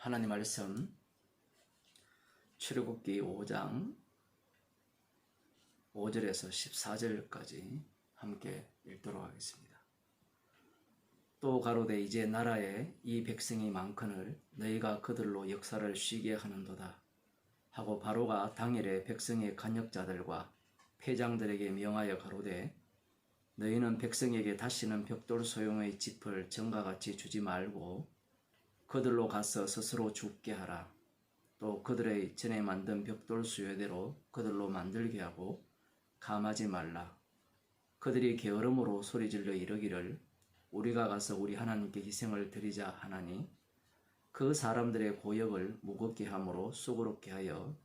하나님 말씀 출애굽기 5장 5절에서 14절까지 함께 읽도록 하겠습니다. 또 가로되 이제 나라에 이 백성이 많거늘 너희가 그들로 역사를 쉬게 하는도다 하고 바로가 당일에 백성의 간역자들과 패장들에게 명하여 가로되 너희는 백성에게 다시는 벽돌 소용의 짚을 전과같이 주지 말고 그들로 가서 스스로 죽게 하라. 또 그들의 전에 만든 벽돌 수요대로 그들로 만들게 하고 감하지 말라. 그들이 게으름으로 소리질러 이르기를 우리가 가서 우리 하나님께 희생을 드리자 하나니 그 사람들의 고역을 무겁게 함으로 수고롭게 하여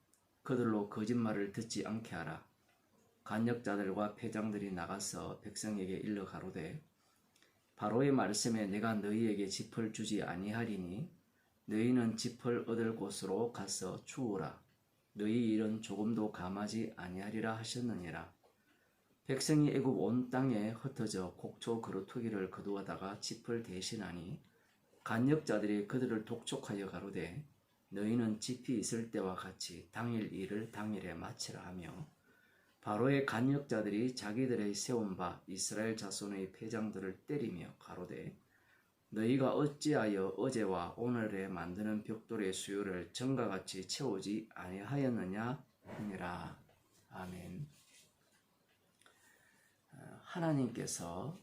그들로 거짓말을 듣지 않게 하라. 간역자들과 패장들이 나가서 백성에게 일러 가로되 바로의 말씀에 내가 너희에게 짚을 주지 아니하리니 너희는 짚을 얻을 곳으로 가서 추우라. 너희 일은 조금도 감하지 아니하리라 하셨느니라. 백성이 애굽 온 땅에 흩어져 곡초 그루터기를 거두어다가 짚을 대신하니 간역자들이 그들을 독촉하여 가로되 너희는 짚이 있을 때와 같이 당일 일을 당일에 마치라 하며 바로의 간역자들이 자기들의 세운 바 이스라엘 자손의 패장들을 때리며 가로되 너희가 어찌하여 어제와 오늘에 만드는 벽돌의 수요를 전과같이 채우지 아니하였느냐 하니라. 아멘. 하나님께서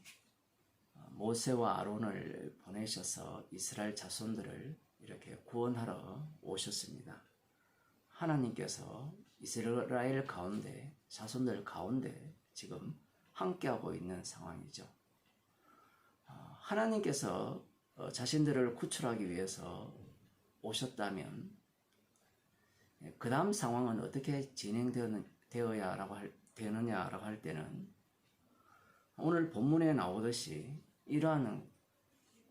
모세와 아론을 보내셔서 이스라엘 자손들을 이렇게 구원하러 오셨습니다. 하나님께서 이스라엘 가운데 자손들 가운데 지금 함께하고 있는 상황이죠. 하나님께서 자신들을 구출하기 위해서 오셨다면 그 다음 상황은 어떻게 진행되느냐라고 할 때는 오늘 본문에 나오듯이 이러한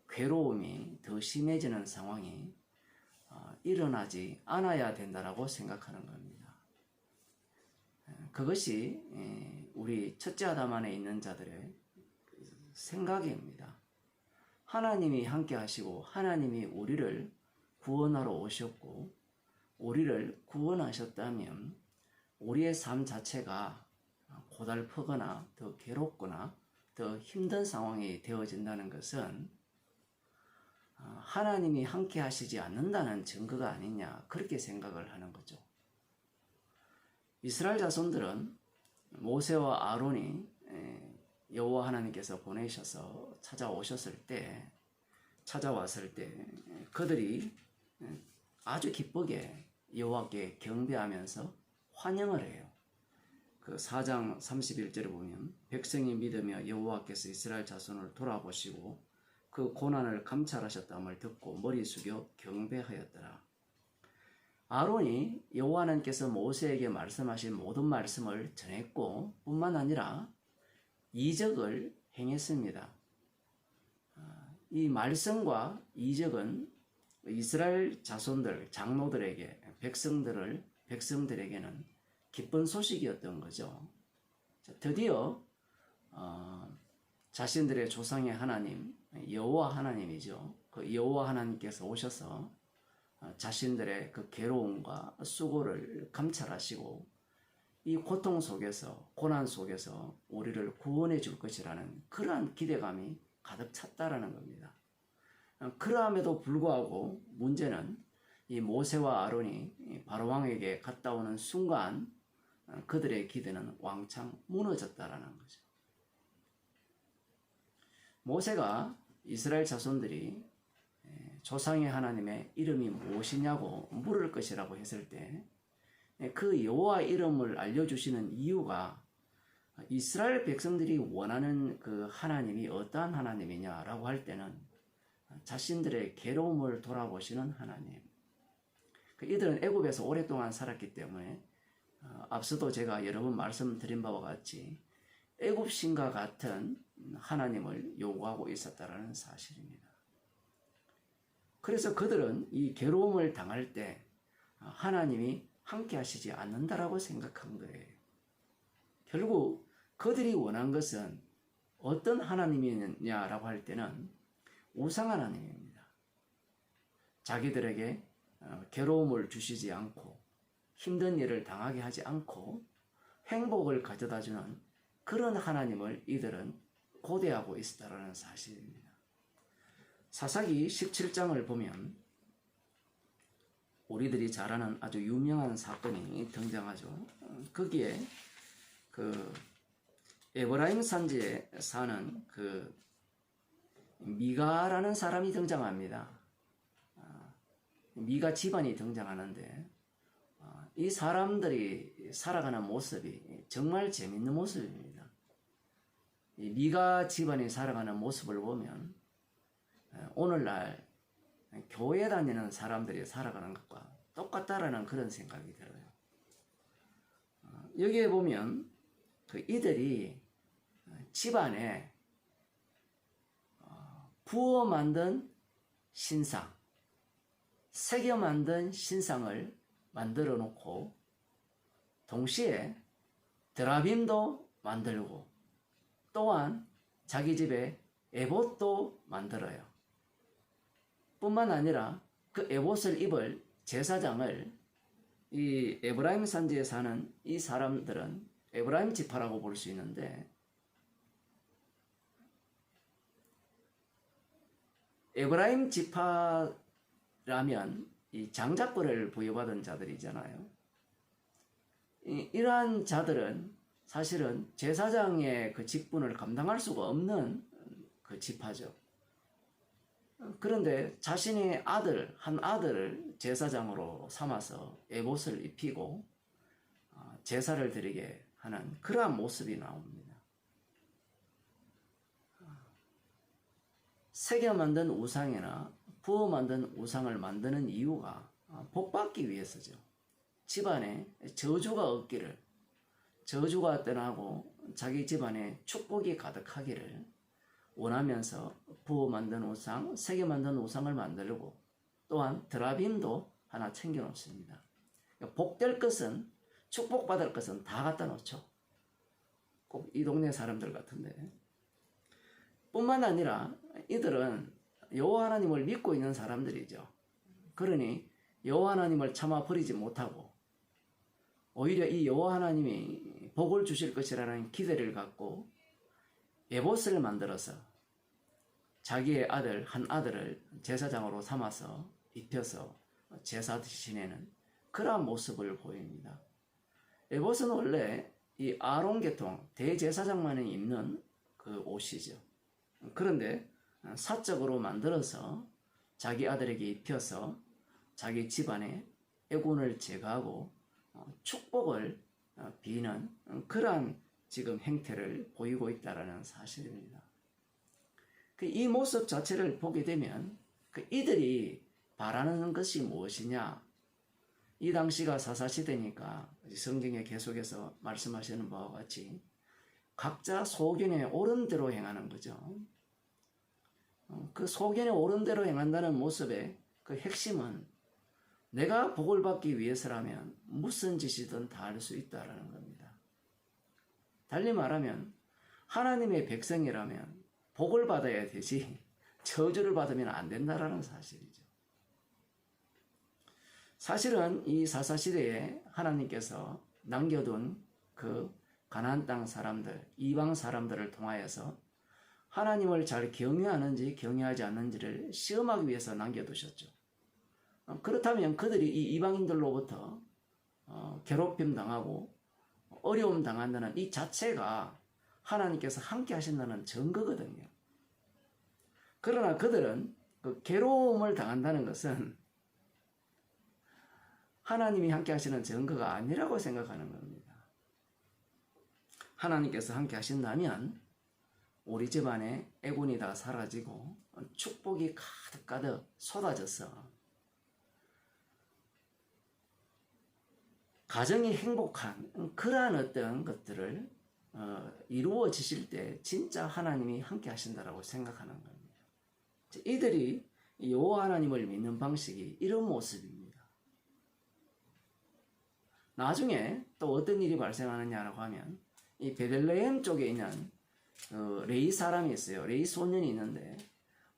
괴로움이 더 심해지는 상황이 일어나지 않아야 된다라고 생각하는 겁니다. 그것이 우리 첫째 아담 안에 있는 자들의 생각입니다. 하나님이 함께 하시고 하나님이 우리를 구원하러 오셨고 우리를 구원하셨다면 우리의 삶 자체가 고달프거나 더 괴롭거나 더 힘든 상황이 되어진다는 것은 하나님이 함께 하시지 않는다는 증거가 아니냐 그렇게 생각을 하는 거죠. 이스라엘 자손들은 모세와 아론이 여호와 하나님께서 보내셔서 찾아왔을 때 그들이 아주 기쁘게 여호와께 경배하면서 환영을 해요. 그 4장 31절에 보면 백성이 믿으며 여호와께서 이스라엘 자손을 돌아보시고 그 고난을 감찰하셨다함을 듣고 머리 숙여 경배하였더라. 아론이 여호와 하나님께서 모세에게 말씀하신 모든 말씀을 전했고 뿐만 아니라 이적을 행했습니다. 이 말씀과 이적은 이스라엘 자손들, 장로들에게 백성들에게는 기쁜 소식이었던 거죠. 드디어 자신들의 조상의 하나님, 여호와 하나님이죠. 그 여호와 하나님께서 오셔서 자신들의 그 괴로움과 수고를 감찰하시고 이 고통 속에서 고난 속에서 우리를 구원해 줄 것이라는 그러한 기대감이 가득 찼다라는 겁니다. 그러함에도 불구하고 문제는 이 모세와 아론이 바로 왕에게 갔다 오는 순간 그들의 기대는 왕창 무너졌다라는 거죠. 모세가 이스라엘 자손들이 조상의 하나님의 이름이 무엇이냐고 물을 것이라고 했을 때 그 여호와 이름을 알려주시는 이유가 이스라엘 백성들이 원하는 그 하나님이 어떠한 하나님이냐라고 할 때는 자신들의 괴로움을 돌아보시는 하나님. 이들은 애굽에서 오랫동안 살았기 때문에 앞서도 제가 여러 번 말씀드린 바와 같이 애굽 신과 같은 하나님을 요구하고 있었다는 사실입니다. 그래서 그들은 이 괴로움을 당할 때 하나님이 함께 하시지 않는다라고 생각한 거예요. 결국 그들이 원한 것은 어떤 하나님이냐라고 할 때는 우상 하나님입니다. 자기들에게 괴로움을 주시지 않고 힘든 일을 당하게 하지 않고 행복을 가져다주는 그런 하나님을 이들은 고대하고 있었다는 사실입니다. 사사기 17장을 보면 우리들이 잘 아는 아주 유명한 사건이 등장하죠. 거기에 그 에브라임 산지에 사는 그 미가라는 사람이 등장합니다. 미가 집안이 등장하는데 이 사람들이 살아가는 모습이 정말 재밌는 모습입니다. 이 미가 집안이 살아가는 모습을 보면 오늘날 교회 다니는 사람들이 살아가는 것과 똑같다라는 그런 생각이 들어요. 여기에 보면 그 이들이 집안에 부어 만든 신상, 새겨 만든 신상을 만들어 놓고 동시에 드라빔도 만들고 또한 자기 집에 에봇도 만들어요. 뿐만 아니라 그 에봇을 입을 제사장을 이 에브라임 산지에 사는 이 사람들은 에브라임 지파라고 볼 수 있는데 에브라임 지파라면 이 장자권을 부여받은 자들이잖아요. 이러한 자들은 사실은 제사장의 그 직분을 감당할 수가 없는 그 지파죠. 그런데 자신의 한 아들을 제사장으로 삼아서 에봇을 입히고 제사를 드리게 하는 그러한 모습이 나옵니다. 새겨 만든 우상이나 부어 만든 우상을 만드는 이유가 복받기 위해서죠. 집안에 저주가 없기를, 저주가 떠나고 자기 집안에 축복이 가득하기를 원하면서 부어 만든 우상, 새겨 만든 우상을 만들고 또한 드라빔도 하나 챙겨 놓습니다. 복될 것은, 축복받을 것은 다 갖다 놓죠. 꼭 이 동네 사람들 같은데. 뿐만 아니라 이들은 여호와 하나님을 믿고 있는 사람들이죠. 그러니 여호와 하나님을 차마 버리지 못하고 오히려 이 여호와 하나님이 복을 주실 것이라는 기대를 갖고 에봇을 만들어서 자기의 한 아들을 제사장으로 삼아서 입혀서 제사 지내는 그러한 모습을 보입니다. 에봇은 원래 이 아론 계통 대제사장만이 입는 그 옷이죠. 그런데 사적으로 만들어서 자기 아들에게 입혀서 자기 집안에 애군을 제거하고 축복을 비는 그러한 지금 행태를 보이고 있다는 사실입니다. 이 모습 자체를 보게 되면 이들이 바라는 것이 무엇이냐? 이 당시가 사사시대니까 성경에 계속해서 말씀하시는 바와 같이 각자 소견에 옳은 대로 행하는 거죠. 그 소견에 옳은 대로 행한다는 모습의 그 핵심은 내가 복을 받기 위해서라면 무슨 짓이든 다 할 수 있다는 겁니다. 달리 말하면 하나님의 백성이라면 복을 받아야 되지 저주를 받으면 안 된다는 사실이죠. 사실은 이 사사시대에 하나님께서 남겨둔 그 가나안 땅 사람들, 이방 사람들을 통하여서 하나님을 잘 경외하는지 경외하지 않는지를 시험하기 위해서 남겨두셨죠. 그렇다면 그들이 이 이방인들로부터 괴롭힘 당하고 어려움 당한다는 이 자체가 하나님께서 함께 하신다는 증거거든요. 그러나 그들은 그 괴로움을 당한다는 것은 하나님이 함께 하시는 증거가 아니라고 생각하는 겁니다. 하나님께서 함께 하신다면 우리 집안에 애군이 다 사라지고 축복이 가득가득 쏟아져서 가정이 행복한 그러한 어떤 것들을 이루어지실 때 진짜 하나님이 함께 하신다라고 생각하는 겁니다. 이들이 여호와 하나님을 믿는 방식이 이런 모습입니다. 나중에 또 어떤 일이 발생하느냐라고 하면 이 베들레헴 쪽에 있는 레위 사람이 있어요. 레위 소년이 있는데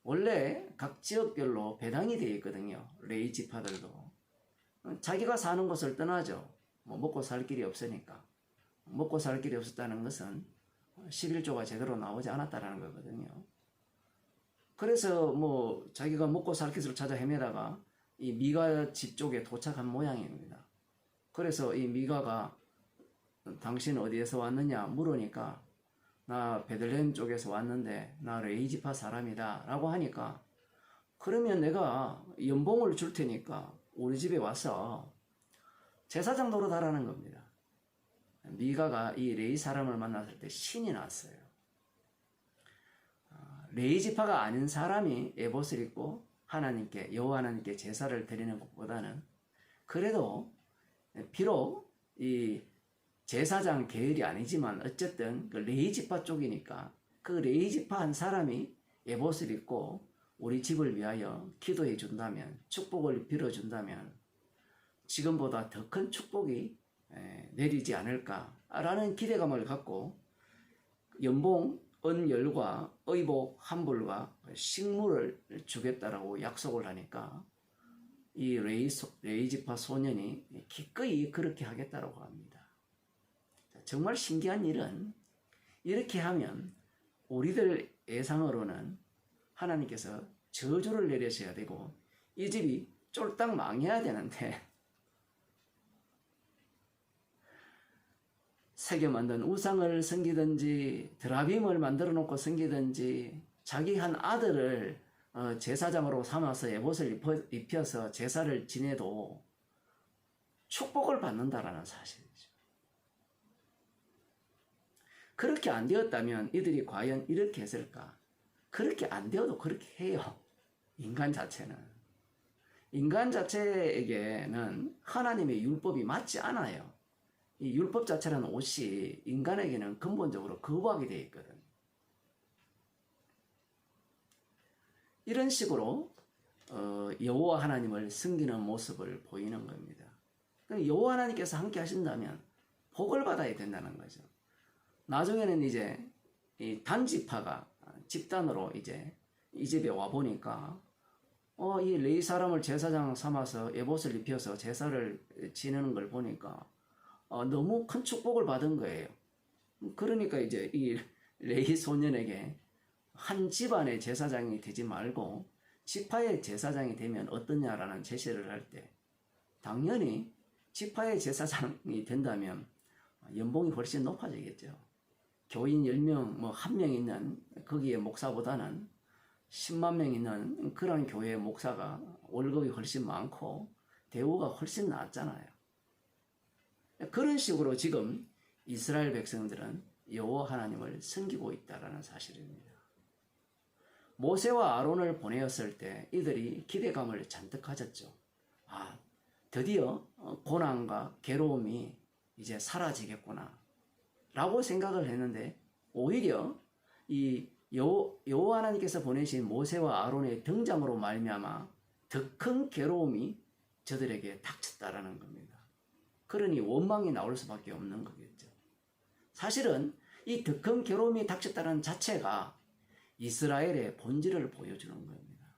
원래 각 지역별로 배당이 되어 있거든요. 레위 지파들도. 자기가 사는 곳을 떠나죠. 뭐 먹고 살 길이 없으니까. 먹고 살 길이 없었다는 것은 11조가 제대로 나오지 않았다라는 거거든요. 그래서 뭐 자기가 먹고 살 길을 찾아 헤매다가 이 미가 집 쪽에 도착한 모양입니다. 그래서 이 미가가 당신 어디에서 왔느냐 물으니까 나 베들레헴 쪽에서 왔는데 나 레이지파 사람이다 라고 하니까 그러면 내가 연봉을 줄 테니까 우리 집에 와서 제사장 노릇하라는 겁니다. 미가가 이 레이 사람을 만났을 때 신이 났어요. 레이 지파가 아닌 사람이 에봇을 입고 하나님께 여호와 하나님께 제사를 드리는 것보다는 그래도 비록 이 제사장 계열이 아니지만 어쨌든 그 레이 지파 쪽이니까 그 레이 지파 한 사람이 에봇을 입고 우리 집을 위하여 기도해 준다면 축복을 빌어준다면 지금보다 더 큰 축복이 내리지 않을까라는 기대감을 갖고 연봉, 은열과 의복, 환불과 식물을 주겠다라고 약속을 하니까 이 레이 지파 소년이 기꺼이 그렇게 하겠다라고 합니다. 정말 신기한 일은 이렇게 하면 우리들 예상으로는 하나님께서 저주를 내리셔야 되고 이 집이 쫄딱 망해야 되는데 새겨 만든 우상을 섬기든지 드라빔을 만들어 놓고 섬기든지 자기 한 아들을 제사장으로 삼아서 에봇을 입혀서 제사를 지내도 축복을 받는다라는 사실이죠. 그렇게 안 되었다면 이들이 과연 이렇게 했을까? 그렇게 안 되어도 그렇게 해요. 인간 자체는. 인간 자체에게는 하나님의 율법이 맞지 않아요. 이 율법 자체라는 옷이 인간에게는 근본적으로 거부하게 되어 있거든요. 이런 식으로 여호와 하나님을 섬기는 모습을 보이는 겁니다. 여호와 하나님께서 함께 하신다면 복을 받아야 된다는 거죠. 나중에는 이제 이 단지파가 집단으로 이제 이 집에 와 보니까 이 레위 사람을 제사장 삼아서 에봇을 입혀서 제사를 지내는 걸 보니까 너무 큰 축복을 받은 거예요. 그러니까 이제 이 레위 소년에게 한 집안의 제사장이 되지 말고 지파의 제사장이 되면 어떠냐라는 제시를 할 때 당연히 지파의 제사장이 된다면 연봉이 훨씬 높아지겠죠. 교인 10명, 뭐 1명 있는 거기에 목사보다는 10만 명 있는 그런 교회의 목사가 월급이 훨씬 많고 대우가 훨씬 낫잖아요. 그런 식으로 지금 이스라엘 백성들은 여호와 하나님을 섬기고 있다는 사실입니다. 모세와 아론을 보내었을 때 이들이 기대감을 잔뜩 가졌죠. 드디어 고난과 괴로움이 이제 사라지겠구나 라고 생각을 했는데 오히려 이 여호와 하나님께서 보내신 모세와 아론의 등장으로 말미암아 더 큰 괴로움이 저들에게 닥쳤다라는 겁니다. 그러니 원망이 나올 수밖에 없는 거겠죠. 사실은 이 더 큰 괴로움이 닥쳤다는 자체가 이스라엘의 본질을 보여주는 겁니다.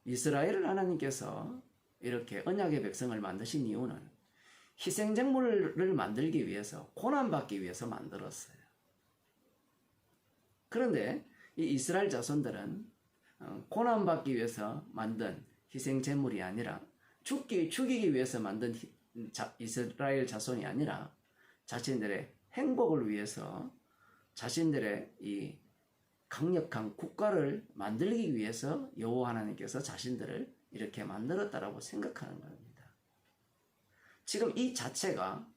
이스라엘을 하나님께서 이렇게 언약의 백성을 만드신 이유는 희생제물을 만들기 위해서 고난받기 위해서 만들었어요. 그런데 이 이스라엘 자손들은 고난받기 위해서 만든 희생제물이 아니라 죽이기 위해서 만든 이스라엘 자손이 아니라 자신들의 행복을 위해서 자신들의 이 강력한 국가를 만들기 위해서 여호와 하나님께서 자신들을 이렇게 만들었다라고 생각하는 겁니다. 지금 이 자체가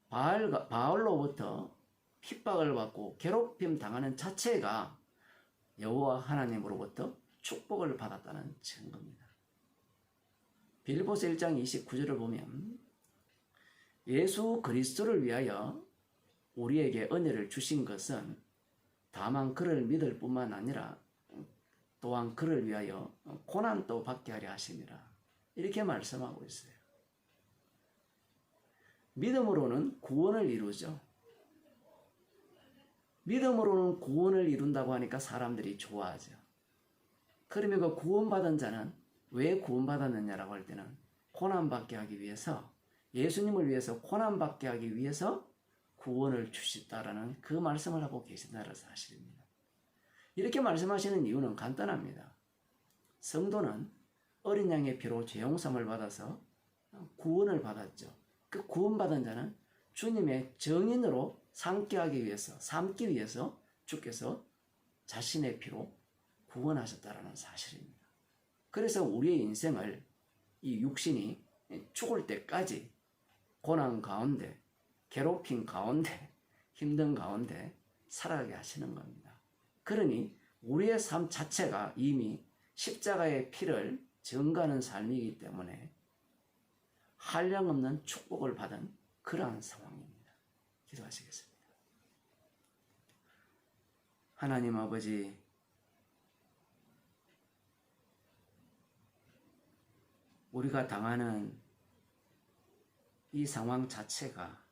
바알로부터 핍박을 받고 괴롭힘 당하는 자체가 여호와 하나님으로부터 축복을 받았다는 증거입니다. 빌립보서 1장 29절을 보면 예수 그리스도를 위하여 우리에게 은혜를 주신 것은 다만 그를 믿을 뿐만 아니라 또한 그를 위하여 고난도 받게 하려 하심이라 이렇게 말씀하고 있어요. 믿음으로는 구원을 이루죠. 믿음으로는 구원을 이룬다고 하니까 사람들이 좋아하죠. 그러면 그 구원받은 자는 왜 구원받았느냐라고 할 때는 고난받게 하기 위해서, 예수님을 위해서 고난받게 하기 위해서 구원을 주셨다라는 그 말씀을 하고 계신다는 사실입니다. 이렇게 말씀하시는 이유는 간단합니다. 성도는 어린 양의 피로 죄 용서함을 받아서 구원을 받았죠. 그 구원받은 자는 주님의 정인으로 삼기 위해서 주께서 자신의 피로 구원하셨다라는 사실입니다. 그래서 우리의 인생을 이 육신이 죽을 때까지 고난 가운데, 괴롭힘 가운데, 힘든 가운데 살아가게 하시는 겁니다. 그러니 우리의 삶 자체가 이미 십자가의 피를 증거하는 삶이기 때문에 한량없는 축복을 받은 그러한 상황입니다. 기도하시겠습니다. 하나님 아버지, 우리가 당하는 이 상황 자체가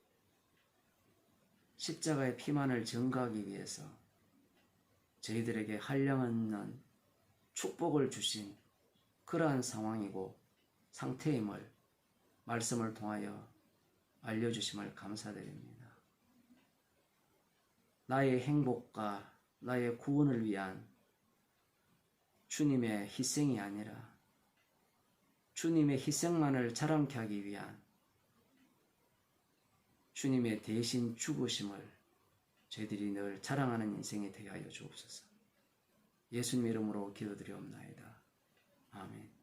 십자가의 피만을 증거하기 위해서 저희들에게 한량없는 축복을 주신 그러한 상황이고 상태임을 말씀을 통하여 알려주심을 감사드립니다. 나의 행복과 나의 구원을 위한 주님의 희생이 아니라 주님의 희생만을 자랑케 하기 위한 주님의 대신 죽으심을 저희들이 늘 자랑하는 인생이 되게 하여 주옵소서. 예수님 이름으로 기도드리옵나이다. 아멘.